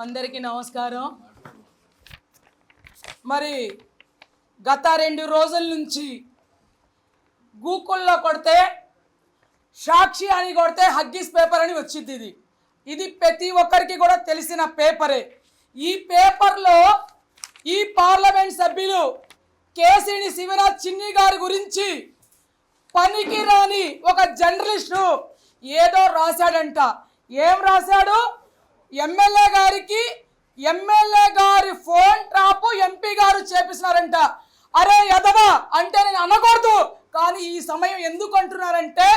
అందరికీ నమస్కారం. మరి గత 2 రోజుల నుంచి గూగుల్లో కొడితే సాక్షి అని కొడితే హగ్గీస్ పేపర్ అని వచ్చింది. ఇది ప్రతి ఒక్కరికి కూడా తెలిసిన పేపరే. ఈ పేపర్లో ఈ పార్లమెంట్ సభ్యులు కేసినేని శివనాథ్ చిన్ని గారి గురించి పనికిరాని ఒక జర్నలిస్టు ఏదో రాశాడంట. ఏం రాశాడు? ఎమ్మెల్యే గారి ఫోన్ ట్రాప్ ఎంపీ గారు చేపిస్తున్నారంట. అరే యదవా అంటే నేను అనకూడదు, కానీ ఈ సమయం ఎందుకు అంటున్నారంటే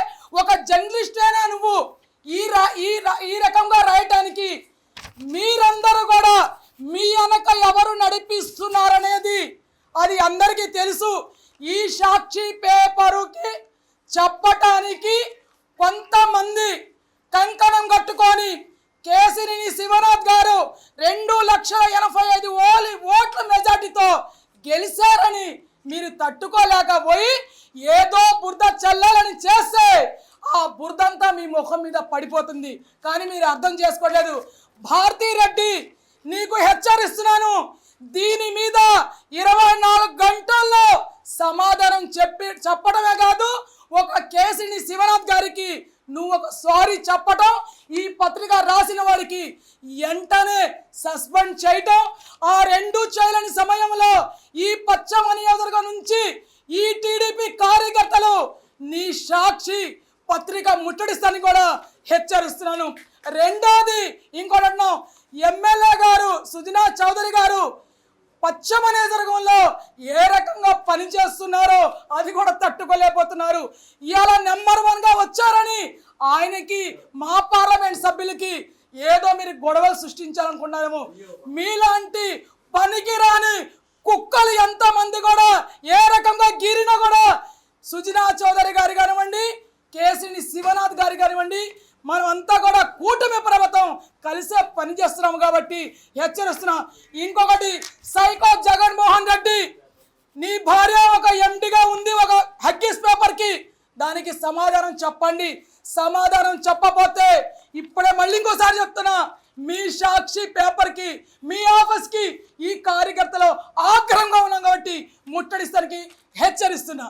ఒక జర్నలిస్టేనా నువ్వు ఈ రకంగా రాయటానికి? మీరందరూ కూడా మీ వెనక ఎవరు నడిపిస్తున్నారనేది అది అందరికీ తెలుసు. ఈ సాక్షి పేపరుకి చెప్పటానికి కొంతమంది కంకణం కట్టుకొని కేసినేని శివనాథ్ గారు 2,85,000 ఓట్ల మెజార్టీతో గెలిచారని మీరు తట్టుకోలేకపోయి ఏదో బురద చల్లాలని చేస్తే ఆ బురదంతా మీ ముఖం మీద పడిపోతుంది. కానీ మీరు అర్థం చేసుకోలేదు. భారతీ రెడ్డి, నీకు హెచ్చరిస్తున్నాను, దీని మీద 24 గంటల్లో సమాధానం చెప్పడమే కాదు, ఒక కేసినేని శివనాథ్ గారికి నువ్వు ఒక సారీ చెప్పటం, ఈ పత్రిక రాసిన వాడికి వెంటనే సస్పెండ్ చేయటం, ఆ 2 చేయలేని సమయంలో ఈ పశ్చిమ నియోజకవర్గం నుంచి ఈ టీడీపీ కార్యకర్తలు నీ సాక్షి పత్రిక ముట్టడిస్తానని కూడా హెచ్చరిస్తున్నాను. రెండోది ఇంకోటి అంటున్నాం, ఎమ్మెల్యే గారు సుజనా చౌదరి గారు పశ్చిమ నియోజకవర్గంలో ఏ రకంగా పనిచేస్తున్నారో అది కూడా తట్టుకోలేకపోతున్నారు. ఇవాళ నెంబర్ 1గా వచ్చారని ఆయనకి మా పార్లమెంట్ సభ్యులకి ఏదో మీరు గొడవలు సృష్టించాలనుకున్నారేమో. మీలాంటి పనికిరాని కుక్కలు ఎంతమంది కూడా ఏ రకంగా గీరినా కూడా సుజనా చౌదరి గారు కానివ్వండి, కేసినేని శివనాథ్ గారు కానివ్వండి, మనం అంతా కూడా కూటమి ప్రభుత్వం కలిసే పనిచేస్తున్నాం కాబట్టి హెచ్చరిస్తున్నాం. ఇంకొకటి, సైకో జగన్మోహన్ రెడ్డి, నీ భార్య ఒక ఎండిగా ఉంది ఒక హగ్గీస్ పేపర్కి, దానికి సమాధానం చెప్పండి. సమాధానం చెప్పకపోతే ఇప్పుడే మళ్ళీ ఇంకోసారి చెప్తున్నా, మీ సాక్షి పేపర్కి మీ ఆఫీస్కి ఈ కార్యకర్తలు ఆగ్రహంగా ఉన్నాం కాబట్టి ముట్టడిస్తానికి హెచ్చరిస్తున్నా.